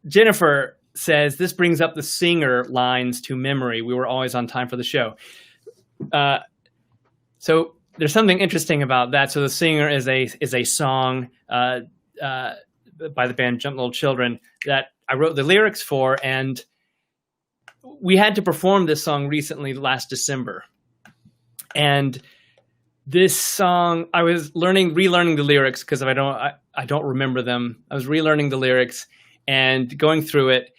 S2: Jennifer says this brings up the singer lines to memory. We were always on time for the show. So there's something interesting about that. So the singer is a song by the band Jump Little Children that I wrote the lyrics for, and we had to perform this song recently last December. And this song, I was relearning the lyrics because I don't remember them. I was relearning the lyrics and going through it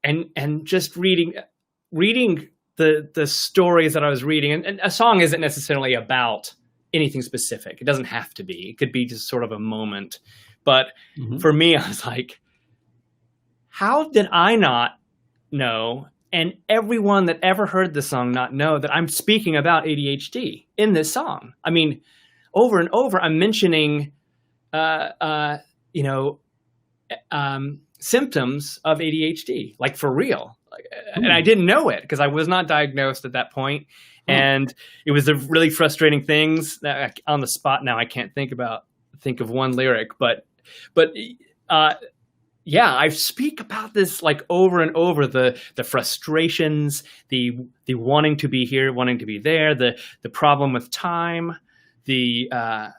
S2: and just reading the stories that I was reading. And a song isn't necessarily about anything specific. It doesn't have to be. It could be just sort of a moment. But for me, I was like, how did I not know, and everyone that ever heard the song not know, that I'm speaking about ADHD in this song? I mean, over and over, I'm mentioning, symptoms of ADHD, like for real. And I didn't know it because I was not diagnosed at that point. And it was a really frustrating things that on the spot now I can't think of one lyric, but yeah, I speak about this like over and over, the frustrations, the wanting to be here, wanting to be there, the problem with time, and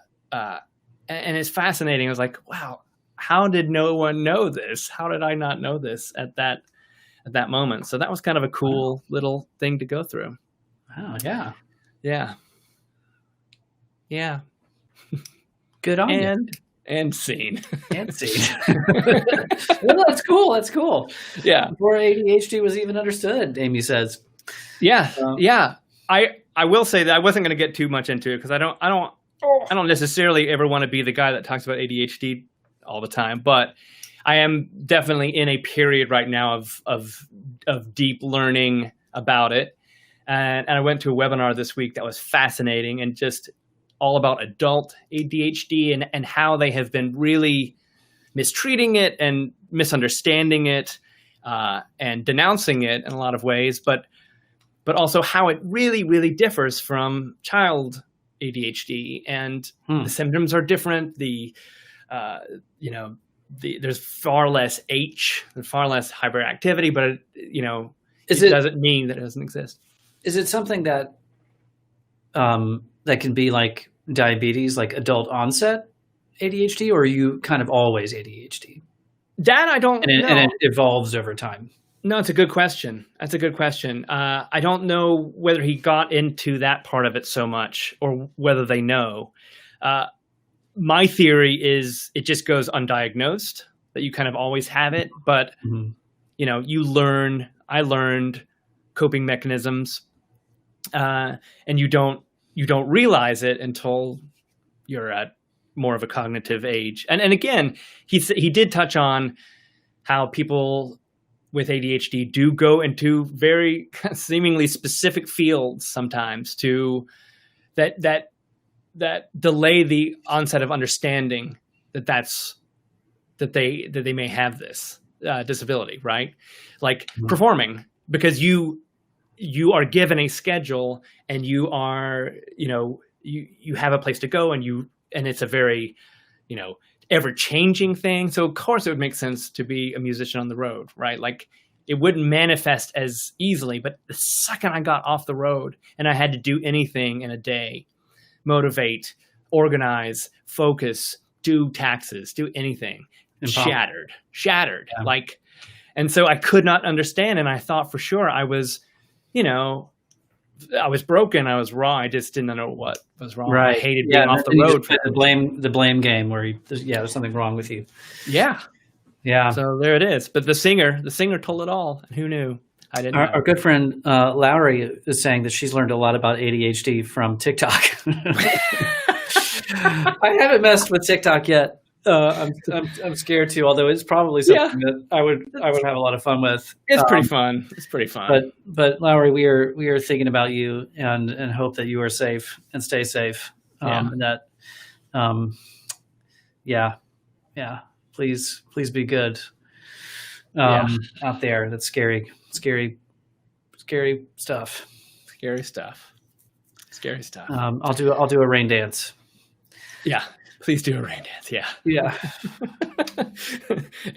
S2: it's fascinating. I was like, wow, how did no one know this? How did I not know this at that moment? So that was kind of a cool little thing to go through.
S1: Oh, yeah.
S2: Yeah. Yeah.
S1: Good on you.
S2: And scene.
S1: And scene. Well, that's cool. That's cool.
S2: Yeah.
S1: Before ADHD was even understood, Amy says.
S2: Yeah. Yeah. I will say that I wasn't going to get too much into it because I don't necessarily ever want to be the guy that talks about ADHD all the time, but I am definitely in a period right now of deep learning about it. And I went to a webinar this week that was fascinating and just all about adult ADHD and how they have been really mistreating it and misunderstanding it and denouncing it in a lot of ways, but also how it really, really differs from child ADHD, and the symptoms are different. There's far less there's far less hyperactivity, but it doesn't mean that it doesn't exist.
S1: Is it something that that can be like diabetes, like adult onset ADHD, or are you kind of always ADHD?
S2: That I don't know.
S1: And it evolves over time.
S2: No, it's a good question. That's a good question. I don't know whether he got into that part of it so much or whether they know. My theory is it just goes undiagnosed, that you kind of always have it. But, I learned coping mechanisms and you don't realize it until you're at more of a cognitive age. And again, he did touch on how people with ADHD do go into very seemingly specific fields sometimes that delay the onset of understanding that they may have this disability, right? Like performing, because you are given a schedule and you are, you have a place to go and it's a very, ever-changing thing. So of course it would make sense to be a musician on the road, right? Like it wouldn't manifest as easily, but the second I got off the road and I had to do anything in a day, motivate, organize, focus, do taxes, do anything, shattered. Yeah. Like, and so I could not understand. And I thought for sure I was, I was broken. I was wrong. I just didn't know what was wrong.
S1: Right.
S2: I hated being off the road.
S1: The blame game where there's something wrong with you.
S2: Yeah.
S1: Yeah.
S2: So there it is. But the singer told it all. And who knew? I didn't know.
S1: Our good friend Lowry is saying that she's learned a lot about ADHD from TikTok. I haven't messed with TikTok yet. I'm scared to, although it's probably something that I would have a lot of fun with.
S2: It's pretty fun. It's pretty fun.
S1: But Lowry, we are thinking about you and hope that you are safe and stay safe. And that, please be good. Out there, that's scary stuff.
S2: Scary stuff.
S1: I'll do a rain dance.
S2: Yeah. Please do a rain dance. Yeah.
S1: Yeah.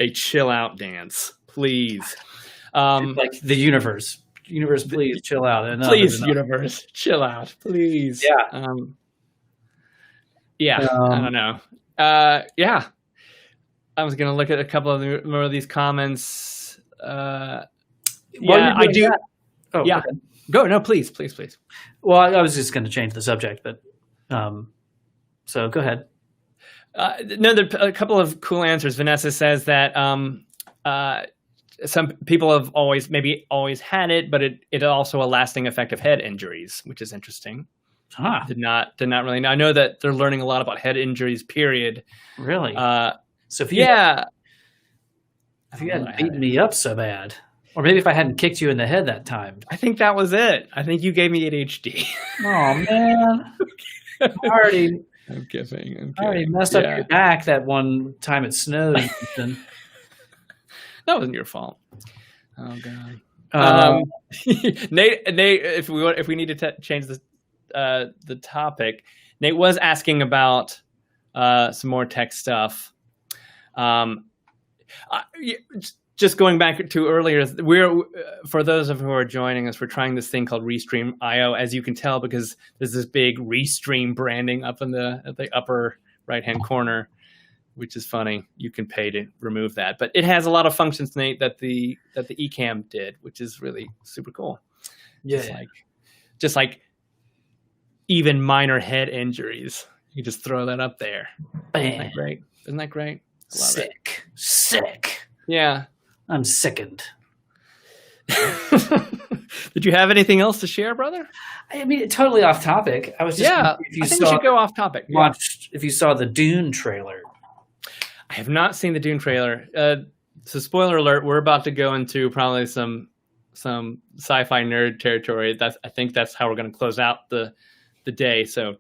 S2: A chill out dance, please.
S1: Like the universe, please chill out.
S2: Please, universe, chill out, please.
S1: Yeah.
S2: I don't know. Yeah. I was gonna look at a couple of more of these comments. I do.
S1: Oh,
S2: yeah. Go. No, please.
S1: Well, I was just going to change the subject, but so go ahead.
S2: A couple of cool answers. Vanessa says that some people have always had it, but it also a lasting effect of head injuries, which is interesting. Did not really know. I know that they're learning a lot about head injuries. Period.
S1: Really? So if you hadn't beaten me up so bad, or maybe if I hadn't kicked you in the head that time,
S2: I think that was it. I think you gave me ADHD.
S1: Oh man,
S2: I'm kidding.
S1: I already messed up your back that one time it snowed.
S2: That wasn't your fault. Oh god. Nate, if we need to change the topic, Nate was asking about some more tech stuff. Just going back to earlier, we're for those of you who are joining us, we're trying this thing called Restream IO, as you can tell, because there's this big Restream branding up in at the upper right-hand corner, which is funny. You can pay to remove that, but it has a lot of functions, Nate, that the Ecamm did, which is really super cool.
S1: Yeah,
S2: just like even minor head injuries, you just throw that up there.
S1: Bam.
S2: Isn't that great? Isn't that great? Love it.
S1: Sick.
S2: Yeah.
S1: I'm sickened.
S2: Did you have anything else to share, brother?
S1: I mean, totally off topic. I was just
S2: I think we should go off topic.
S1: If you saw the Dune trailer.
S2: I have not seen the Dune trailer. So spoiler alert, we're about to go into probably some sci-fi nerd territory. I think that's how we're going to close out the day. So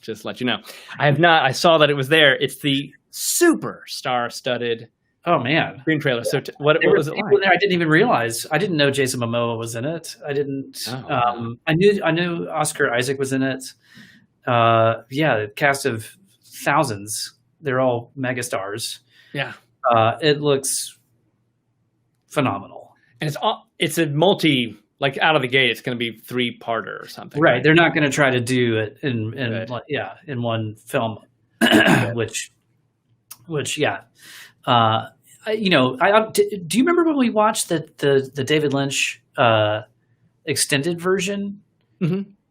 S2: just let you know. I have not. I saw that it was there. It's the super star-studded.
S1: Oh man,
S2: Dune trailer. So what was it like?
S1: There I didn't even realize. I didn't know Jason Momoa was in it. I didn't.
S2: Oh.
S1: I knew Oscar Isaac was in it. The cast of thousands. They're all megastars.
S2: Yeah.
S1: It looks phenomenal.
S2: And it's a multi, like out of the gate, it's going to be 3-parter or something.
S1: Right. They're not going to try to do it in one film, which yeah. Do you remember when we watched the David Lynch extended version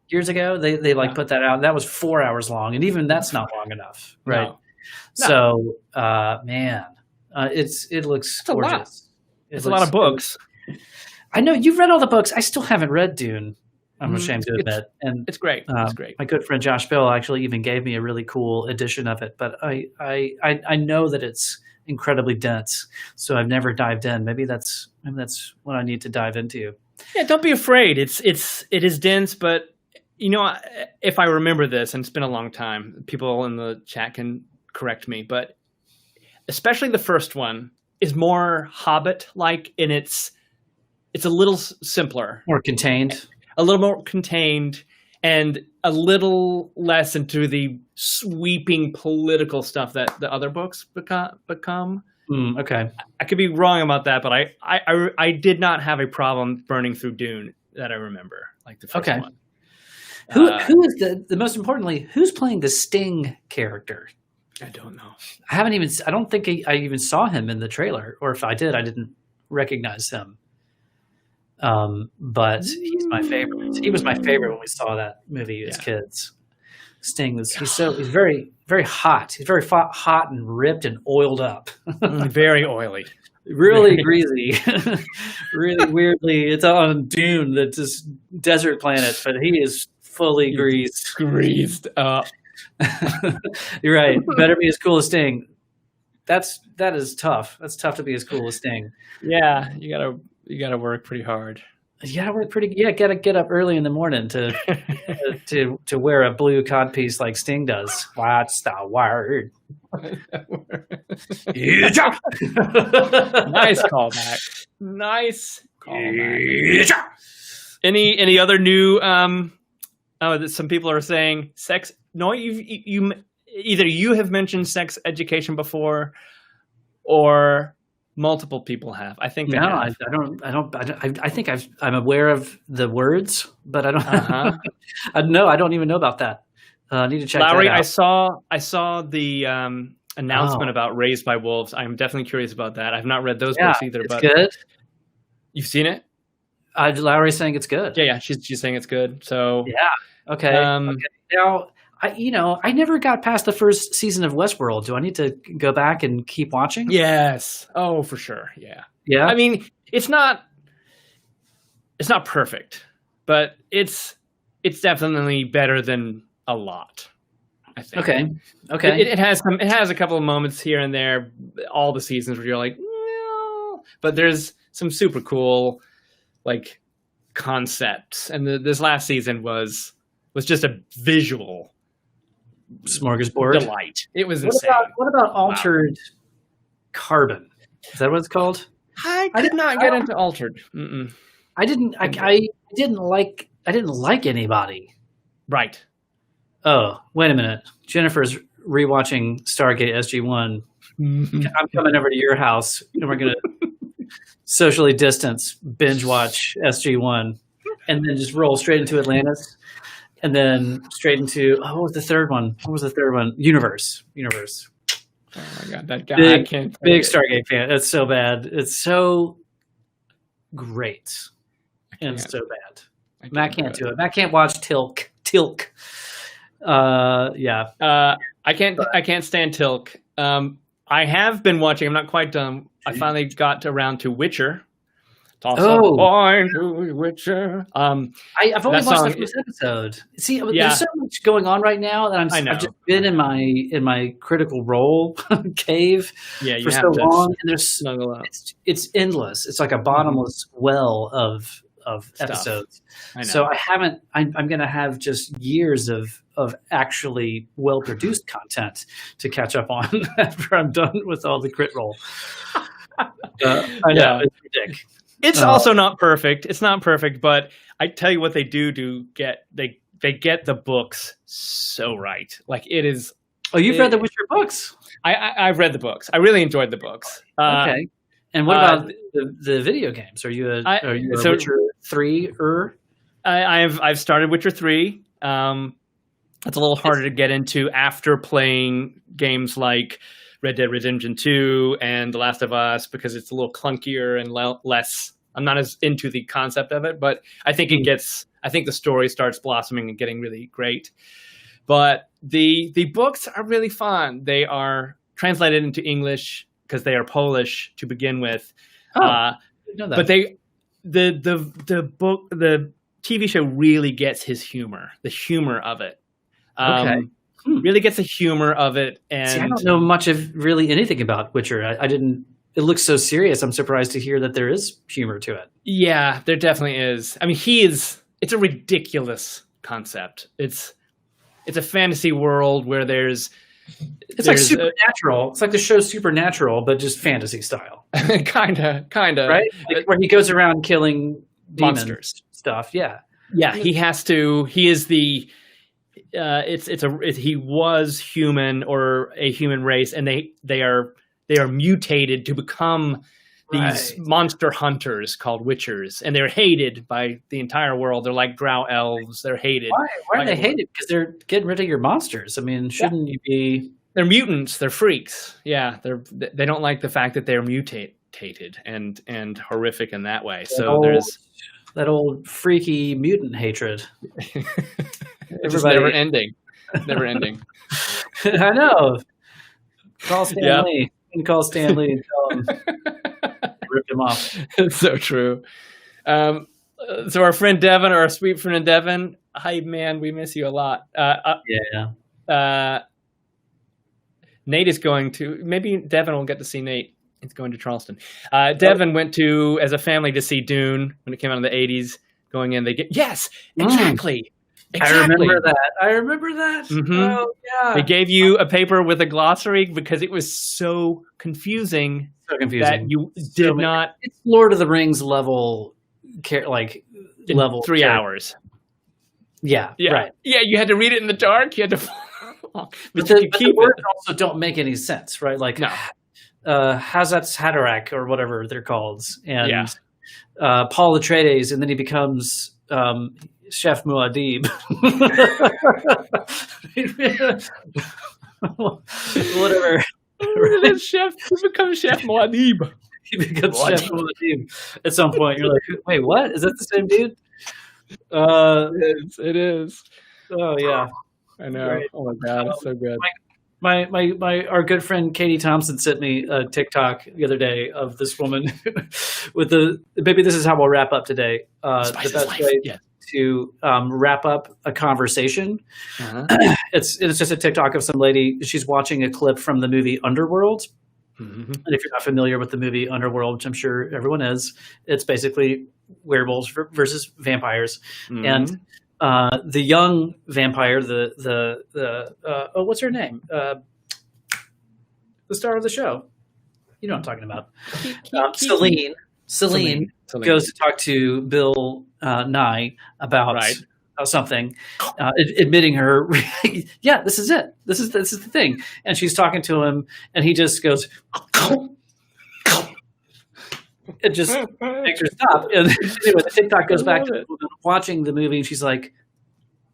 S1: years ago? They put that out. That was 4 hours long, and even that's not long enough, right?
S2: No.
S1: So, man, it looks gorgeous.
S2: It's a lot of books.
S1: I know you've read all the books. I still haven't read Dune. I'm ashamed to admit, and
S2: it's great. It's great.
S1: My good friend Josh Bill actually even gave me a really cool edition of it, but I know that it's incredibly dense, so I've never dived in. Maybe that's what I need to dive into.
S2: Yeah, don't be afraid. It is dense, but if I remember this, and it's been a long time, people in the chat can correct me, but especially the first one is more Hobbit-like, and it's a little simpler,
S1: more contained,
S2: a little more contained, and a little less into the sweeping political stuff that the other books become.
S1: Okay, I
S2: could be wrong about that, but I did not have a problem burning through Dune that I remember, like the first one.
S1: Who is the most importantly? Who's playing the Sting character?
S2: I don't know.
S1: I don't think I even saw him in the trailer, or if I did, I didn't recognize him. But he's my favorite. He was my favorite when we saw that movie as kids. Sting he's very, very hot. He's very hot and ripped and oiled up.
S2: Very oily.
S1: Really greasy. Really weirdly. It's on Dune, that's this desert planet, but he is fully greased.
S2: Greased up.
S1: You're right. Better be as cool as Sting. That is tough. That's tough to be as cool as Sting.
S2: Yeah, you gotta work pretty hard.
S1: You gotta work pretty. Yeah, gotta get up early in the morning to wear a blue codpiece like Sting does. What's the word?
S2: Nice callback. Nice callback. Any other new? Some people are saying sex. No, you either you have mentioned sex education before, or multiple people have. I think.
S1: No, I don't. I think I'm aware of the words, but I don't. No, I don't even know about that. I need to check.
S2: Lowry,
S1: that out.
S2: I saw the announcement about Raised by Wolves. I'm definitely curious about that. I've not read those books either.
S1: It's
S2: but
S1: good.
S2: You've seen it?
S1: Lowry's saying it's good.
S2: Yeah. She's saying it's good. So
S1: yeah. Okay. Now, I never got past the first season of Westworld. Do I need to go back and keep watching?
S2: Yes. Oh, for sure. Yeah.
S1: Yeah.
S2: I mean, it's not perfect, but it's definitely better than a lot, I think.
S1: Okay.
S2: It has a couple of moments here and there, all the seasons where you're like, no, but there's some super cool like concepts, and this last season was just a visual
S1: smorgasbord
S2: delight. It was insane.
S1: What about Altered Carbon? Is that what it's called?
S2: I did not get into Altered. Mm-mm.
S1: I didn't like anybody.
S2: Right.
S1: Oh, wait a minute. Jennifer's rewatching Stargate SG-1. I'm coming over to your house, and we're gonna socially distance, binge watch SG1, and then just roll straight into Atlantis, and then straight into what was the third one? Universe.
S2: Oh my god, that guy!
S1: Big,
S2: I can't.
S1: big Stargate fan. It's so bad. It's so great, and it's so bad. Matt can't do it. Matt can't watch Tilk. Yeah.
S2: I can't stand Tilk. I have been watching. I'm not quite done. I finally got around to Witcher. Toss a coin to Witcher.
S1: I've only watched the first episode. See, there's so much going on right now that I've just been in my critical role cave for so long, and it's endless. It's like a bottomless well of episodes. So I'm going to have just years of actually well produced content to catch up on after I'm done with all the crit roll. I know it's ridiculous.
S2: It's also not perfect. It's not perfect, but I tell you what they do get they get the books so right. Like it is.
S1: Oh, you've read the Witcher books?
S2: I've read the books. I really enjoyed the books.
S1: Okay. And what about the video games? Are you a Witcher 3
S2: I've started Witcher 3. It's a little harder to get into after playing games like Red Dead Redemption 2 and The Last of Us because it's a little clunkier and less. I'm not as into the concept of it, but I think the story starts blossoming and getting really great. But the books are really fun. They are translated into English because they are Polish to begin with.
S1: I didn't know that.
S2: But the TV show really gets the humor of it. Really gets the humor of it. And
S1: see, I don't know much of really anything about Witcher. I didn't. It looks so serious. I'm surprised to hear that there is humor to it.
S2: Yeah, there definitely is. I mean, it's a ridiculous concept. It's a fantasy world where there's
S1: like Supernatural. It's like the show Supernatural, but just fantasy style.
S2: Kinda.
S1: Right? Like where he goes around killing
S2: monsters
S1: stuff. Yeah.
S2: Yeah, he has to. He is the. He was human or a human race, and they are mutated to become these monster hunters called Witchers, and they're hated by the entire world. They're like drow elves. They're hated.
S1: Why are they hated? Because they're getting rid of your monsters. I mean, shouldn't you be?
S2: They're mutants. They're freaks. Yeah, they don't like the fact that they're mutated and horrific in that way. So there's
S1: that old freaky mutant hatred.
S2: It's never ending. Never ending.
S1: I know. Call Stan Lee. You can call Stan Lee and tell him rip him off.
S2: It's so true. So our friend Devin, our sweet friend Devin, hi man, we miss you a lot. Nate is going to, maybe Devin will get to see Nate. He's going to Charleston. Devin went as a family to see Dune when it came out in the 80s. Going in, yes, exactly. Exactly.
S1: I remember that.
S2: Mm-hmm.
S1: Oh, yeah.
S2: They gave you a paper with a glossary because it was so confusing. That you did not.
S1: It's Lord of the Rings level, level
S2: 3 hours.
S1: Yeah. Right.
S2: Yeah, you had to read it in the dark. You had to.
S1: but the words also don't make any sense, right? Like, Hazat's Haderach or whatever they're called, and Paul Atreides, and then he becomes. Chef Muad'Dib. Whatever.
S2: Chef, he becomes Chef Muad'Dib.
S1: He becomes Chef Muad'Dib at some point. You're like, wait, what? Is that the same dude?
S2: It is.
S1: Oh yeah,
S2: I know. Right. Oh my god, it's so good.
S1: Our good friend Katie Thompson sent me a TikTok the other day of this woman with maybe this is how we'll wrap up today. The best way to wrap up a conversation. It's just a TikTok of some lady. She's watching a clip from the movie Underworld. Mm-hmm. And if you're not familiar with the movie Underworld, which I'm sure everyone is, it's basically werewolves versus vampires. Mm-hmm. And the young vampire, what's her name? The star of the show. You know what I'm talking about. Celine goes to talk to Bill Nye about something, admitting her, yeah, this is it. This is the thing. And she's talking to him, and he just goes, it just makes her stop. And anyway, the TikTok goes back to watching the movie, and she's like,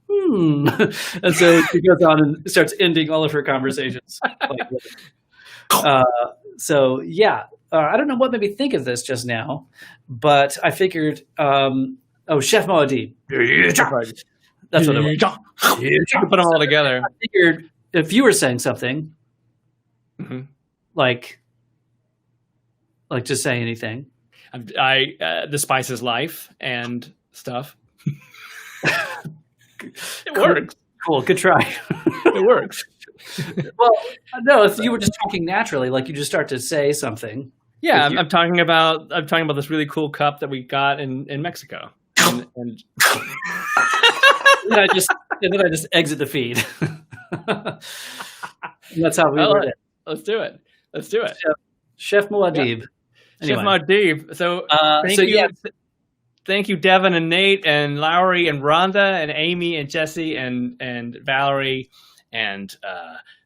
S1: and so she goes on and starts ending all of her conversations. So yeah, I don't know what made me think of this just now, but I figured, Chef Moadib. That's what it was.
S2: You can put them all together.
S1: I figured if you were saying something, like just say anything.
S2: The spice is life and stuff. It works.
S1: Cool. Good try.
S2: It works.
S1: Well, no, if you were just talking naturally, like you just start to say something.
S2: Yeah, I'm talking about this really cool cup that we got in Mexico. And
S1: then I just exit the feed. That's how we do it.
S2: Let's do it.
S1: Chef Moadib.
S2: Chef Moadib. So thank you, Devin and Nate and Lowry and Rhonda and Amy and Jesse and Valerie and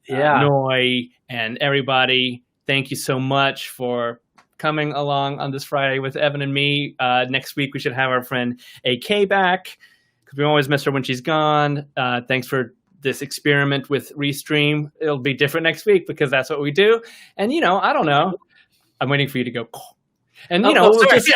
S2: Noy and everybody. Thank you so much for coming along on this Friday with Evan and me. Next week we should have our friend AK back because we always miss her when she's gone. Thanks for this experiment with Restream. It'll be different next week because that's what we do. And I don't know. I'm waiting for you to go. And we'll just